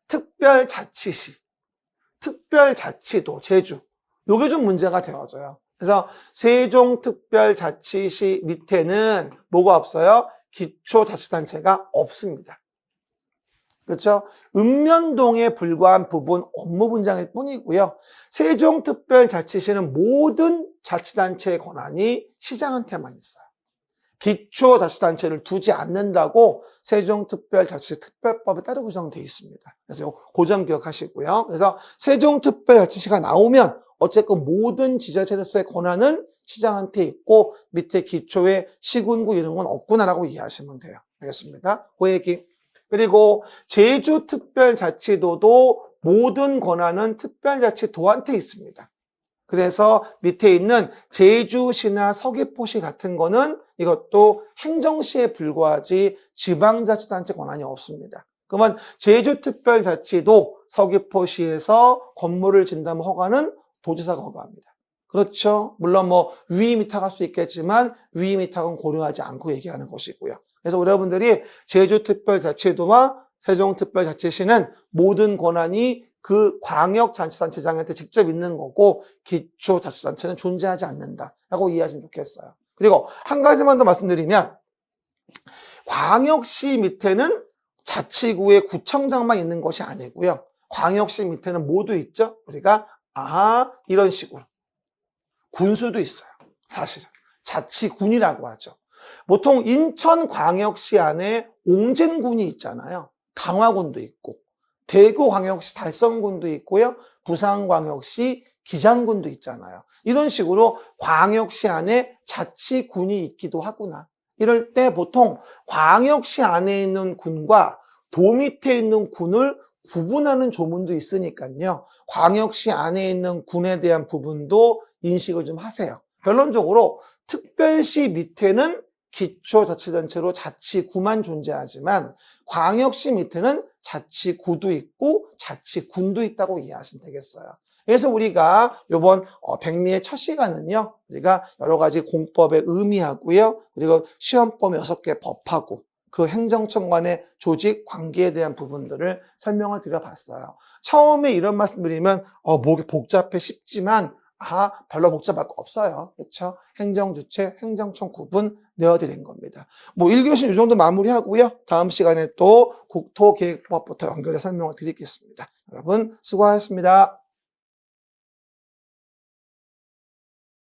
특별자치시, 특별자치도, 제주, 요게 좀 문제가 되어져요. 그래서 세종특별자치시 밑에는 뭐가 없어요? 기초자치단체가 없습니다. 그렇죠? 읍면동에 불과한 부분 업무분장일 뿐이고요. 세종특별자치시는 모든 자치단체의 권한이 시장한테만 있어요. 기초자치단체를 두지 않는다고 세종특별자치시 특별법에 따로 구성되어 있습니다. 그래서 고점 기억하시고요. 그래서 세종특별자치시가 나오면 어쨌건 모든 지자체로서의 권한은 시장한테 있고 밑에 기초에 시군구 이런 건 없구나라고 이해하시면 돼요. 알겠습니다? 그 얘기. 그리고 제주특별자치도도 모든 권한은 특별자치도한테 있습니다. 그래서 밑에 있는 제주시나 서귀포시 같은 거는 이것도 행정시에 불과하지 지방자치단체 권한이 없습니다. 그러면 제주특별자치도 서귀포시에서 건물을 진다면 허가는 도지사가 허가합니다. 그렇죠? 물론 뭐 위임위탁할 수 있겠지만 위임위탁은 고려하지 않고 얘기하는 것이고요. 그래서 여러분들이 제주특별자치도와 세종특별자치시는 모든 권한이 그 광역자치단체장한테 직접 있는 거고 기초자치단체는 존재하지 않는다라고 이해하시면 좋겠어요. 그리고 한 가지만 더 말씀드리면 광역시 밑에는 자치구의 구청장만 있는 것이 아니고요. 광역시 밑에는 모두 있죠. 우리가 이런 식으로 군수도 있어요. 사실은 자치군이라고 하죠. 보통 인천광역시 안에 옹진군이 있잖아요. 강화군도 있고 대구광역시 달성군도 있고요. 부산광역시 기장군도 있잖아요. 이런 식으로 광역시 안에 자치군이 있기도 하구나. 이럴 때 보통 광역시 안에 있는 군과 도 밑에 있는 군을 구분하는 조문도 있으니까요. 광역시 안에 있는 군에 대한 부분도 인식을 좀 하세요. 결론적으로 특별시 밑에는 기초자치단체로 자치구만 존재하지만 광역시 밑에는 자치구도 있고 자치군도 있다고 이해하시면 되겠어요. 그래서 우리가 이번 백미의 첫 시간은요. 우리가 여러 가지 공법의 의미하고요. 그리고 시험법 6개 법하고 그 행정청 간의 조직 관계에 대한 부분들을 설명을 드려봤어요. 처음에 이런 말씀 드리면 뭐게 복잡해 싶지만 별로 복잡할 거 없어요. 그렇죠? 행정주체, 행정청 구분 내어드린 겁니다. 1교시 이 정도 마무리하고요. 다음 시간에 또 국토계획법부터 연결해 설명을 드리겠습니다. 여러분 수고하셨습니다.